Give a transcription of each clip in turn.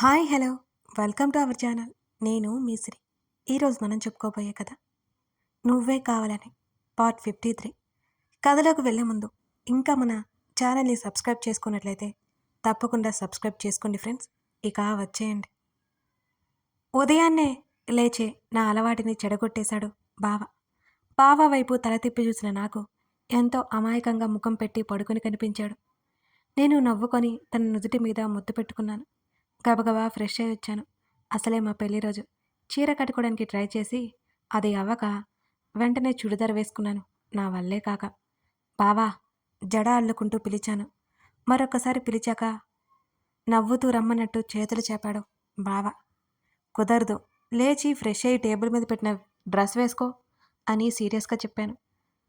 Hi hello welcome to our channel. నేను మీ శ్రీ. ఈరోజు మనం చెప్పుకోబోయే కథ నువ్వే కావాలని పార్ట్ 53. కథలోకి వెళ్ళే ముందు ఇంకా మన ఛానల్ని సబ్స్క్రైబ్ చేసుకున్నట్లయితే తప్పకుండా సబ్స్క్రైబ్ చేసుకోండి ఫ్రెండ్స్. ఇక వచ్చేయండి. ఉదయాన్నే లేచే నా అలవాటిని చెడగొట్టేశాడు బావ. బావ వైపు తల తిప్పి చూసిన నాకు ఎంతో అమాయకంగా ముఖం పెట్టి పడుకొని కనిపించాడు. నేను నవ్వుకొని తన నుదుటి మీద ముద్దు పెట్టుకున్నాను. గబగబా ఫ్రెష్ అయ్యి వచ్చాను. అసలే మా పెళ్లి రోజు. చీర కట్టుకోవడానికి ట్రై చేసి అది అవ్వక వెంటనే చుడిదార్ వేసుకున్నాను. నా వల్లే కాక బావా జడ అల్లుకుంటూ పిలిచాను. మరొకసారి పిలిచాక నవ్వుతూ రమ్మన్నట్టు చేతులు చేపాడు బావ. కుదరదు, లేచి ఫ్రెష్ అయ్యి టేబుల్ మీద పెట్టిన డ్రెస్ వేసుకో అని సీరియస్గా చెప్పాను.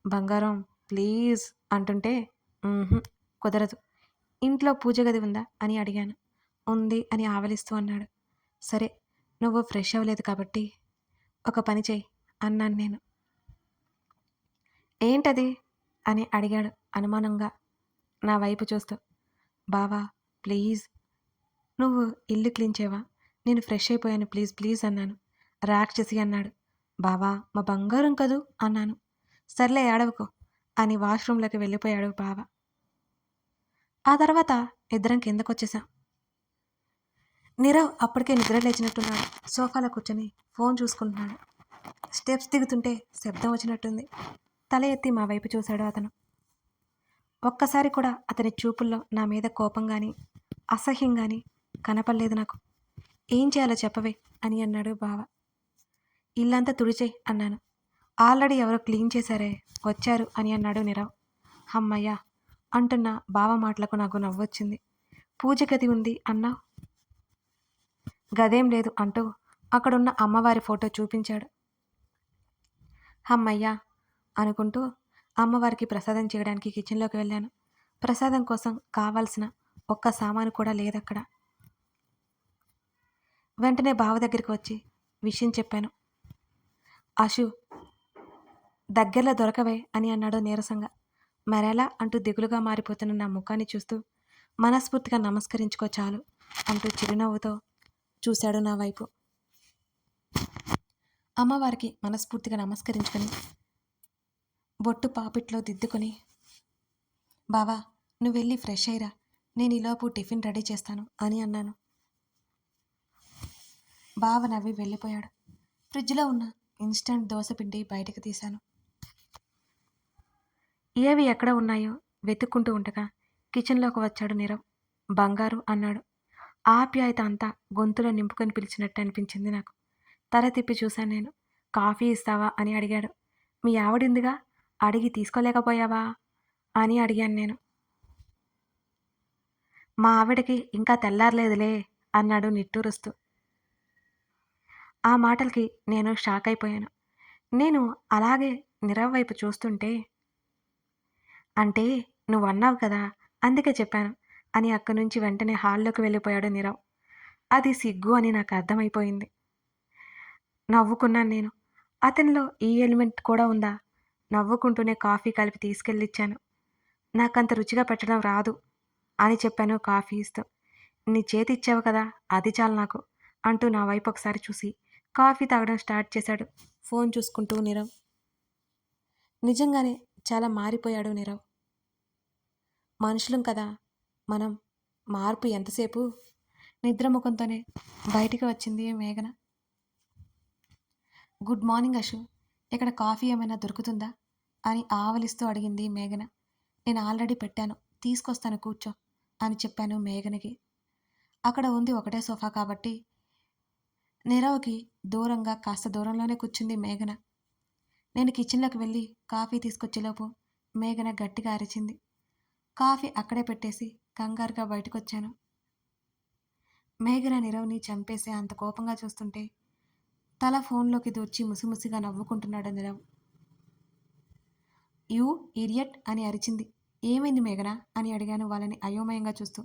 బంగారం ప్లీజ్ అంటుంటే కుదరదు. ఇంట్లో పూజ గది ఉందా అని అడిగాను. ఉంది అని ఆవలిస్తూ అన్నాడు. సరే, నువ్వు ఫ్రెష్ అవ్వలేదు కాబట్టి ఒక పని చెయ్యి అన్నాను నేను. ఏంటది అని అడిగాడు అనుమానంగా నా వైపు చూస్తూ. బావా ప్లీజ్, నువ్వు ఇల్లు క్లీన్ చేయవా? నేను ఫ్రెష్ అయిపోయాను ప్లీజ్ ప్లీజ్ అన్నాను. రాక్షసి అన్నాడు. బావా మా బంగారం కదూ అన్నాను. సర్లే ఏడవకు అని వాష్రూమ్లోకి వెళ్ళిపోయాడు బావ. ఆ తర్వాత ఇద్దరం కిందకొచ్చేసాం. నీరవ్ అప్పటికే నిద్ర లేచినట్టున్నాడు. సోఫాలో కూర్చొని ఫోన్ చూసుకుంటున్నాడు. స్టెప్స్ దిగుతుంటే శబ్దం వచ్చినట్టుంది. తల ఎత్తి మా వైపు చూశాడు అతను. ఒక్కసారి కూడా అతని చూపుల్లో నా మీద కోపం కానీ అసహ్యం కానీ కనపడలేదు నాకు. ఏం చేయాలో చెప్పవే అని అన్నాడు బావ. ఇల్లంతా తుడిచేయి అన్నాను. ఆల్రెడీ ఎవరో క్లీన్ చేశారే, వచ్చారు అని అన్నాడు నీరవ్. హమ్మయ్యా అంటున్న బావ మాటలకు నాకు నవ్వొచ్చింది. పూజ గది ఉంది అన్నా, గదేం లేదు అంటూ అక్కడున్న అమ్మవారి ఫోటో చూపించాడు. హమ్మయ్యా అనుకుంటూ అమ్మవారికి ప్రసాదం చేయడానికి కిచెన్లోకి వెళ్ళాను. ప్రసాదం కోసం కావాల్సిన ఒక్క సామాను కూడా లేదక్కడ. వెంటనే బావ దగ్గరికి వచ్చి విషయం చెప్పాను. అశు దగ్గరలో దొరకవే అని అన్నాడు నీరసంగా. మరెలా అంటూ దిగులుగా మారిపోతున్న నా ముఖాన్ని చూస్తూ మనస్ఫూర్తిగా నమస్కరించుకో చాలు అంటూ చిరునవ్వుతో చూశాడు నా వైపు. అమ్మవారికి మనస్ఫూర్తిగా నమస్కరించుకొని బొట్టు పాపిట్లో దిద్దుకొని, బావా నువ్వు వెళ్ళి ఫ్రెష్ అయ్యిరా, నేను ఈలోపు టిఫిన్ రెడీ చేస్తాను అని అన్నాను. బావ నవ్వి వెళ్ళిపోయాడు. ఫ్రిడ్జ్లో ఉన్న ఇన్స్టంట్ దోశపిండి బయటకు తీశాను. ఏవి ఎక్కడ ఉన్నాయో వెతుక్కుంటూ ఉండగా కిచెన్లోకి వచ్చాడు నీరవ్. బంగారు అన్నాడు. ఆప్యాయత అంతా గొంతులో నింపుకొని పిలిచినట్టు అనిపించింది నాకు. తల తిప్పి చూశాను నేను. కాఫీ ఇస్తావా అని అడిగాడు. మీ ఆవిడిందిగా, అడిగి తీసుకోలేకపోయావా అని అడిగాను నేను. మా ఆవిడకి ఇంకా తెల్లారలేదులే అన్నాడు నిట్టూరుస్తూ. ఆ మాటలకి నేను షాక్ అయిపోయాను. నేను అలాగే నీరవ్ వైపు చూస్తుంటే, అంటే నువ్వు అన్నావు కదా అందుకే చెప్పాను అని అక్కడి నుంచి వెంటనే హాల్లోకి వెళ్ళిపోయాడు నీరవ్. అది సిగ్గు అని నాకు అర్థమైపోయింది. నవ్వుకున్నాను నేను. అతనిలో ఈ ఎలిమెంట్ కూడా ఉందా? నవ్వుకుంటూనే కాఫీ కలిపి తీసుకెళ్ళిచ్చాను. నాకంత రుచిగా పెట్టడం రాదు అని చెప్పాను కాఫీ ఇస్తూ. నీ చేతి ఇచ్చావు కదా అది చాలు నాకు అంటూ నా వైపు ఒకసారి చూసి కాఫీ తాగడం స్టార్ట్ చేశాడు ఫోన్ చూసుకుంటూ నీరవ్. నిజంగానే చాలా మారిపోయాడు నీరవ్. మనుషులం కదా మనం, మార్పు ఎంతసేపు? నిద్రముఖంతోనే బయటికి వచ్చింది మేఘన. గుడ్ మార్నింగ్ అశు, ఇక్కడ కాఫీ ఏమైనా దొరుకుతుందా అని ఆవలిస్తూ అడిగింది మేఘన. నేను ఆల్రెడీ పెట్టాను, తీసుకొస్తాను కూర్చో అని చెప్పాను మేఘనకి. అక్కడ ఉంది ఒకటే సోఫా కాబట్టి నీరవ్కి దూరంగా కాస్త దూరంలోనే కూర్చుంది మేఘన. నేను కిచెన్లోకి వెళ్ళి కాఫీ తీసుకొచ్చేలోపు మేఘన గట్టిగా అరిచింది. కాఫీ అక్కడే పెట్టేసి కంగారుగా బయటకొచ్చాను. మేఘన నీరవ్ని చంపేసే అంత కోపంగా చూస్తుంటే తల ఫోన్లోకి దూర్చి ముసిముసిగా నవ్వుకుంటున్నాడు నీరవ్. యూ ఇడియట్ అని అరిచింది. ఏమైంది మేఘన అని అడిగాను వాళ్ళని అయోమయంగా చూస్తూ.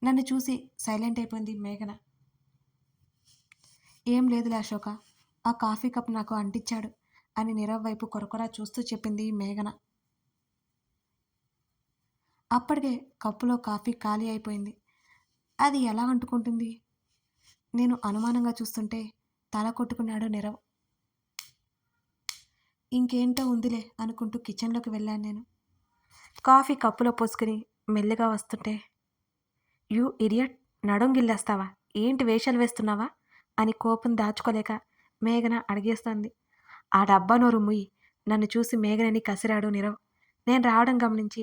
నన్ను చూసి సైలెంట్ అయిపోయింది మేఘన. ఏం లేదులే అశోక, ఆ కాఫీ కప్ నాకు అంటించాడు అని నీరవ్ వైపు కొరకొరా చూస్తూ చెప్పింది మేఘన. అప్పటికే కప్పులో కాఫీ ఖాళీ అయిపోయింది. అది ఎలా అంటుకుంటుంది? నేను అనుమానంగా చూస్తుంటే తల కొట్టుకున్నాడు నీరవ్. ఇంకేంటో ఉందిలే అనుకుంటూ కిచెన్లోకి వెళ్ళాను నేను. కాఫీ కప్పులో పోసుకుని మెల్లిగా వస్తుంటే, యూ ఇడియట్, నడుం గిల్లేస్తావా, ఏంటి వేషాలు వేస్తున్నావా అని కోపం దాచుకోలేక మేఘన అడిగేస్తోంది. ఆ డబ్బా నోరు ముయ్యి, నన్ను చూసి మేఘనని కసిరాడు నీరవ్. నేను రావడం గమనించి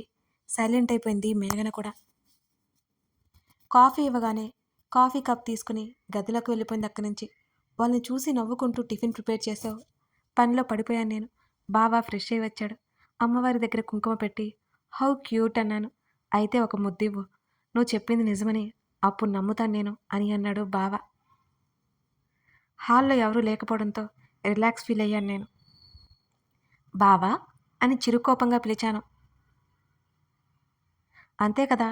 సైలెంట్ అయిపోయింది మేఘన కూడా. కాఫీ ఇవ్వగానే కాఫీ కప్ తీసుకుని గదిలోకి వెళ్ళిపోయింది అక్కడి నుంచి. వాళ్ళని చూసి నవ్వుకుంటూ టిఫిన్ ప్రిపేర్ చేసావు. పనిలో పడిపోయాను నేను. బావ ఫ్రెష్ అయి వచ్చాడు. అమ్మవారి దగ్గర కుంకుమ పెట్టి హౌ క్యూట్ అన్నాను. అయితే ఒక ముద్దివ్వు, నువ్వు చెప్పింది నిజమని అప్పుడు నమ్ముతాను నేను అని అన్నాడు బావ. హాల్లో ఎవరూ లేకపోవడంతో రిలాక్స్ ఫీల్ అయ్యాను నేను. బావా అని చిరుకోపంగా పిలిచాను. అంతే కదా,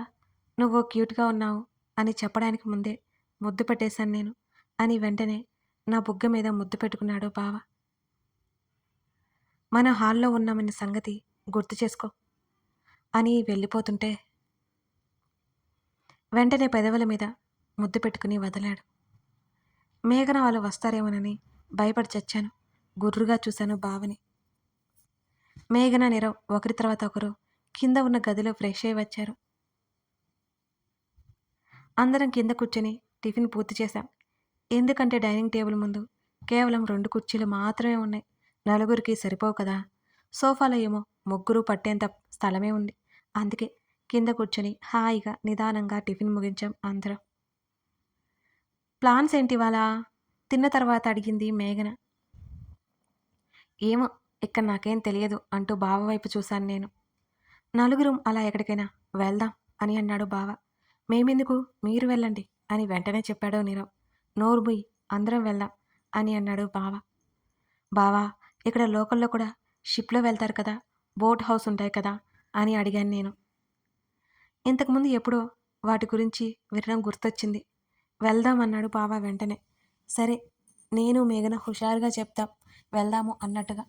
నువ్వు క్యూట్గా ఉన్నావు అని చెప్పడానికి ముందే ముద్దు పెట్టేశాను నేను అని వెంటనే నా బుగ్గ మీద ముద్దు పెట్టుకున్నాడు బావ. మనం హాల్లో ఉన్నామన్న సంగతి గుర్తు చేసుకో అని వెళ్ళిపోతుంటే వెంటనే పెదవుల మీద ముద్దు పెట్టుకుని వదిలాడు. మేఘన వాళ్ళు వస్తారేమోనని భయపడి చచ్చాను. గుర్రుగా చూశాను బావని. మేఘన నీరవ్ ఒకరి తర్వాత ఒకరు కింద ఉన్న గదిలో ఫ్రెష్ అయి వచ్చారు. అందరం కింద కూర్చొని టిఫిన్ పూర్తి చేశాం. ఎందుకంటే డైనింగ్ టేబుల్ ముందు కేవలం 2 కుర్చీలు మాత్రమే ఉన్నాయి. నలుగురికి సరిపోవు కదా. సోఫాలో ఏమో ముగ్గురు పట్టేంత స్థలమే ఉంది. అందుకే కింద కూర్చొని హాయిగా నిదానంగా టిఫిన్ ముగించాం అందరం. ప్లాన్స్ ఏంటి ఇవాళ తిన్న తర్వాత అడిగింది మేఘన. ఏమో, ఇక్కడ నాకేం తెలియదు అంటూ బావ వైపు చూశాను నేను. నలుగురం అలా ఎక్కడికైనా వెళ్దాం అని అన్నాడు బావ. మేమెందుకు, మీరు వెళ్ళండి అని వెంటనే చెప్పాడు నీరవ్. నోరు బుయ్, అందరం వెళ్దాం అని అన్నాడు బావ. బావా, ఇక్కడ లోకల్లో కూడా షిప్లో వెళ్తారు కదా, బోట్ హౌస్ ఉంటాయి కదా అని అడిగాను నేను. ఇంతకుముందు ఎప్పుడో వాటి గురించి వినడం గుర్తొచ్చింది. వెళ్దాం అన్నాడు బావ వెంటనే. సరే, నేను మేఘన హుషారుగా చెప్తాం వెళ్దాము అన్నట్టుగా.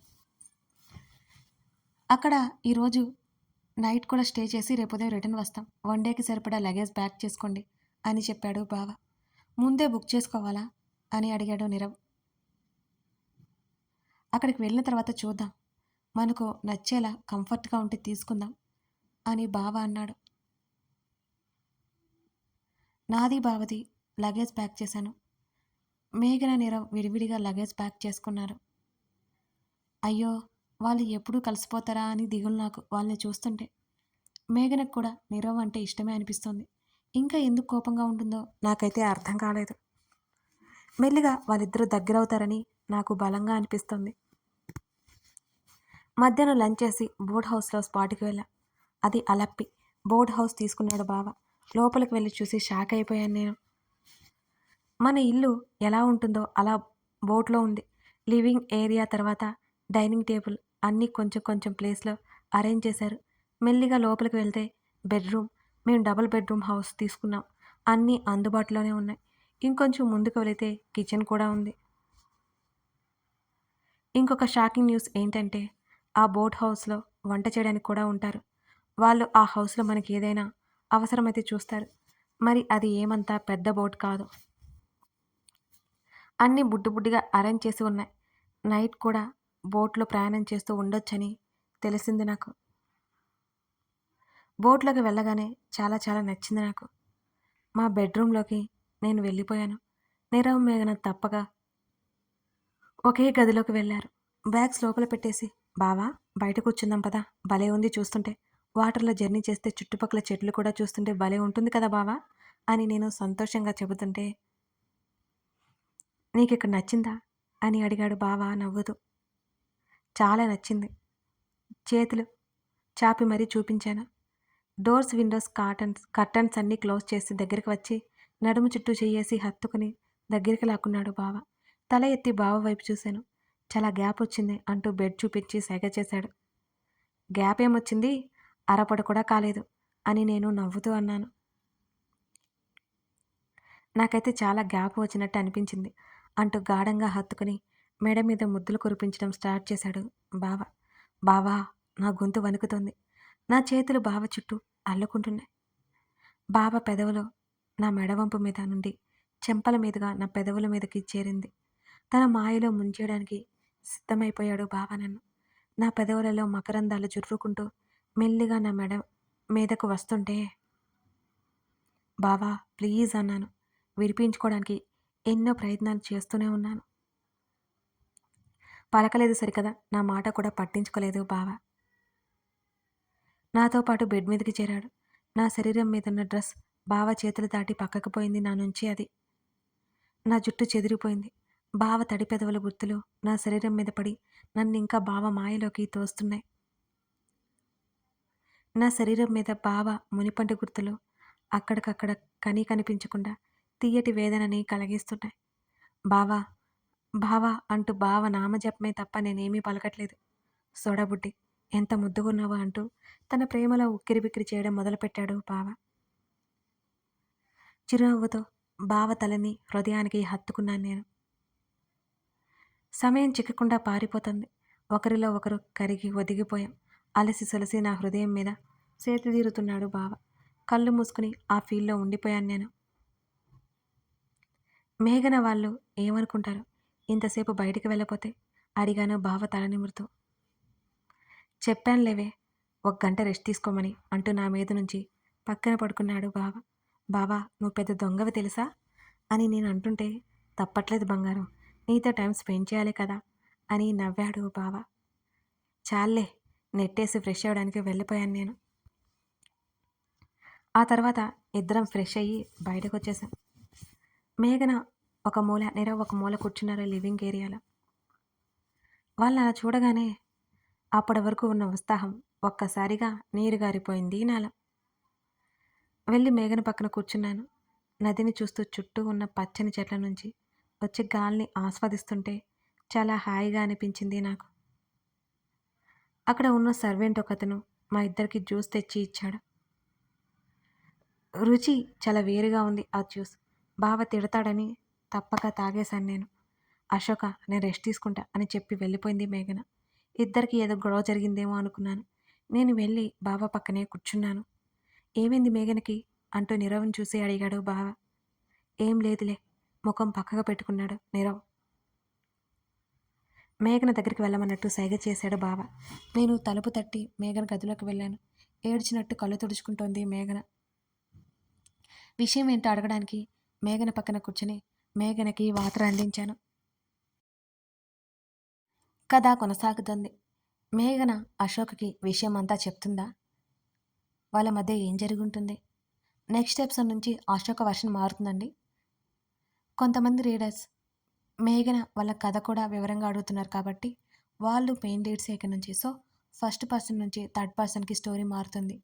అక్కడ ఈరోజు నైట్ కూడా స్టే చేసి రేపు ఉదయం రిటర్న్ వస్తాం. 1 డేకి సరిపడా లగేజ్ ప్యాక్ చేసుకోండి అని చెప్పాడు బావ. ముందే బుక్ చేసుకోవాలా అని అడిగాడు నీరవ్. అక్కడికి వెళ్ళిన తర్వాత చూద్దాం, మనకు నచ్చేలా కంఫర్ట్గా ఉంటే తీసుకుందాం అని బావ అన్నాడు. నాది బావది లగేజ్ ప్యాక్ చేశాను. మేఘన నీరవ్ విడివిడిగా లగేజ్ ప్యాక్ చేసుకున్నారు. అయ్యో, వాళ్ళు ఎప్పుడూ కలిసిపోతారా అని దిగులు నాకు వాళ్ళని చూస్తుంటే. మేఘనకు కూడా నీరవ్ అంటే ఇష్టమే అనిపిస్తోంది. ఇంకా ఎందుకు కోపంగా ఉంటుందో నాకైతే అర్థం కాలేదు. మెల్లిగా వాళ్ళిద్దరూ దగ్గరవుతారని నాకు బలంగా అనిపిస్తుంది. మధ్యాహ్నం లంచ్ చేసి బోట్ హౌస్లో స్పాట్కి వెళ్ళా. అది అలప్పి. బోట్ హౌస్ తీసుకున్నాడు బావ. లోపలికి వెళ్ళి చూసి షాక్ అయిపోయాను నేను. మన ఇల్లు ఎలా ఉంటుందో అలా బోట్లో ఉంది. లివింగ్ ఏరియా తర్వాత డైనింగ్ టేబుల్ అన్నీ కొంచెం కొంచెం ప్లేస్లో అరేంజ్ చేశారు. మెల్లిగా లోపలికి వెళ్తే బెడ్రూమ్. మేము డబుల్ బెడ్రూమ్ హౌస్ తీసుకున్నాం. అన్నీ అందుబాటులోనే ఉన్నాయి. ఇంకొంచెం ముందుకు వెళితే కిచెన్ కూడా ఉంది. ఇంకొక షాకింగ్ న్యూస్ ఏంటంటే ఆ బోట్ హౌస్లో వంట చేయడానికి కూడా ఉంటారు. వాళ్ళు ఆ హౌస్లో మనకి ఏదైనా అవసరమైతే చూస్తారు. మరి అది ఏమంతా పెద్ద బోట్ కాదు. అన్నీ బుడ్డు బుడ్డిగా అరేంజ్ చేసి ఉన్నాయి. నైట్ కూడా బోట్లో ప్రయాణం చేస్తూ ఉండొచ్చని తెలిసింది నాకు. బోట్లోకి వెళ్ళగానే చాలా చాలా నచ్చింది నాకు. మా బెడ్రూమ్లోకి నేను వెళ్ళిపోయాను. నీరవ్ మేఘన తప్పగా ఒకే గదిలోకి వెళ్ళారు. బ్యాగ్స్ లోపల పెట్టేసి, బావా బయట కూర్చుందాం పదా, భలే ఉంది చూస్తుంటే. వాటర్లో జర్నీ చేస్తే చుట్టుపక్కల చెట్లు కూడా చూస్తుంటే భలే ఉంటుంది కదా బావా అని నేను సంతోషంగా చెబుతుంటే, నీకిక్కడ నచ్చిందా అని అడిగాడు బావ నవ్వుతూ. చాలా నచ్చింది. చేతులు చాపి మరీ చూపించాను. డోర్స్, విండోస్, కర్టన్స్ అన్నీ క్లోజ్ చేసి దగ్గరికి వచ్చి నడుము చుట్టూ చెయ్యేసి హత్తుకుని దగ్గరికి లాక్కున్నాడు బావ. తల ఎత్తి బావ వైపు చూశాను. చాలా గ్యాప్ వచ్చింది అంటూ బెడ్ చూపించి సైగ చేశాడు. గ్యాప్ ఏమొచ్చింది, అరపడు కూడా కాలేదు అని నేను నవ్వుతూ అన్నాను. నాకైతే చాలా గ్యాప్ వచ్చినట్టు అనిపించింది అంటూ గాఢంగా హత్తుకుని మెడ మీద ముద్దులు కురిపించడం స్టార్ట్ చేశాడు బావ. బావా, నా గొంతు వణుకుతోంది. నా చేతులు బావ చుట్టూ అల్లుకుంటున్నాయి. బావ పెదవులో నా మెడవంపు మీద నుండి చెంపల మీదుగా నా పెదవుల మీదకి చేరింది. తన మాయలో ముంచేయడానికి సిద్ధమైపోయాడు బావ నన్ను. నా పెదవులలో మకరందాలు జుర్రుకుంటూ మెల్లిగా నా మెడ మీదకు వస్తుంటే, బావా ప్లీజ్ అన్నాను. విడిపించుకోవడానికి ఎన్నో ప్రయత్నాలు చేస్తూనే ఉన్నాను. పలకలేదు సరికదా, నా మాట కూడా పట్టించుకోలేదు బావ. నాతో పాటు బెడ్ మీదకి చేరాడు. నా శరీరం మీదున్న డ్రెస్ బావ చేతులు దాటి పక్కకు పోయింది నా నుంచి అది. నా జుట్టు చెదిరిపోయింది. బావ తడి పెదవుల గుర్తులు నా శరీరం మీద పడి నన్నింకా బావ మాయలోకి తోస్తున్నాయి. నా శరీరం మీద బావ మునిపంటి గుర్తులు అక్కడికక్కడ కనిపించకుండా తీయటి వేదనని కలిగిస్తున్నాయి. బావా బావా అంటూ బావ నామజపమే తప్ప నేనేమీ పలకట్లేదు. సోడాబుడ్డి ఎంత ముద్దుగున్నావా అంటూ తన ప్రేమలో ఉక్కిరిబిక్కిరి చేయడం మొదలుపెట్టాడు బావ. చిరునవ్వుతో బావ తలని హృదయానికి హత్తుకున్నాను నేను. సమయం చిక్కకుండా పారిపోతుంది. ఒకరిలో ఒకరు కరిగి ఒదిగిపోయాం. అలసి సొలసి నా హృదయం మీద సేతుదీరుతున్నాడు బావ. కళ్ళు మూసుకుని ఆ ఫీల్లో ఉండిపోయాను నేను. మేఘన వాళ్ళు ఏమనుకుంటారు ఇంతసేపు బయటికి వెళ్ళపోతే అడిగాను బావ తల నిమురుతూ. చెప్పానులేవే 1 గంట రెస్ట్ తీసుకోమని అంటూ నా మీద నుంచి పక్కన పడుకున్నాడు బావ. బావా నువ్వు పెద్ద దొంగవి తెలుసా అని నేను అంటుంటే, తప్పట్లేదు బంగారం, నీతో టైం స్పెండ్ చేయాలి కదా అని నవ్వాడు బావ. చాలే నెట్టేసి ఫ్రెష్ అవ్వడానికి వెళ్ళిపోయాను నేను. ఆ తర్వాత ఇద్దరం ఫ్రెష్ అయ్యి బయటకు వచ్చేసాం. మేఘన ఒక మూల, నీరవ్ ఒక మూల కూర్చున్నారు లివింగ్ ఏరియాలో. వాళ్ళని అలా చూడగానే అప్పటి వరకు ఉన్న ఉత్సాహం ఒక్కసారిగా నీరు గారిపోయింది నాలో. వెళ్ళి మేఘన పక్కన కూర్చున్నాను. నదిని చూస్తూ చుట్టూ ఉన్న పచ్చని చెట్ల నుంచి వచ్చే గాలిని ఆస్వాదిస్తుంటే చాలా హాయిగా అనిపించింది నాకు. అక్కడ ఉన్న సర్వెంట్ ఒకతను మా ఇద్దరికి జ్యూస్ తెచ్చి ఇచ్చాడు. రుచి చాలా వేరుగా ఉంది ఆ జ్యూస్. బావ తిడతాడని తప్పక తాగేశాను నేను. అశోక నేను రెస్ట్ తీసుకుంటా అని చెప్పి వెళ్ళిపోయింది మేఘన. ఇద్దరికి ఏదో గొడవ జరిగిందేమో అనుకున్నాను. నేను వెళ్ళి బావ పక్కనే కూర్చున్నాను. ఏమైంది మేఘనకి అంటూ నీరవ్ని చూసి అడిగాడు బావ. ఏం లేదులే, ముఖం పక్కగా పెట్టుకున్నాడు నీరవ్. మేఘన దగ్గరికి వెళ్ళమన్నట్టు సైగ చేశాడు బావ. నేను తలుపు తట్టి మేఘన గదిలోకి వెళ్ళాను. ఏడ్చినట్టు కళ్ళు తుడుచుకుంటోంది మేఘన. విషయం ఏంటో అడగడానికి మేఘన పక్కన కూర్చుని మేఘనకి వాటర్ అందించాను. కథ కొనసాగుతుంది. మేఘన అశోక్కి విషయం అంతా చెప్తుందా? వాళ్ళ మధ్య ఏం జరుగుంటుంది? నెక్స్ట్ ఎపిసోడ్ నుంచి అశోక వర్షన్ మారుతుందండి. కొంతమంది రీడర్స్ మేఘన వాళ్ళ కథ కూడా వివరంగా అడుగుతున్నారు కాబట్టి వాళ్ళు మెయిన్ లీడ్స్ ఇక్కడ నుంచి. సో ఫస్ట్ పర్సన్ నుంచి థర్డ్ పర్సన్కి స్టోరీ మారుతుంది.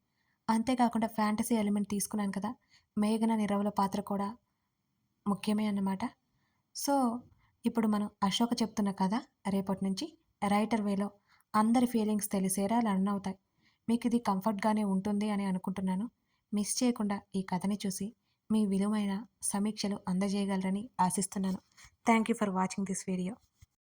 అంతేకాకుండా ఫ్యాంటసీ ఎలిమెంట్ తీసుకున్నాను కదా, మేఘన నీరవ్ల పాత్ర కూడా ముఖ్యమే అన్నమాట. సో ఇప్పుడు మనం అశోక చెప్తున్న కథ రేపటి నుంచి రైటర్ వేలో అందరి ఫీలింగ్స్ తెలిసేలా రన్ అవుతాయి. మీకు ఇది కంఫర్ట్గానే ఉంటుంది అని అనుకుంటున్నాను. మిస్ చేయకుండా ఈ కథని చూసి మీ విలువైన సమీక్షలు అందజేయగలరని ఆశిస్తున్నాను. Thank you for watching this video.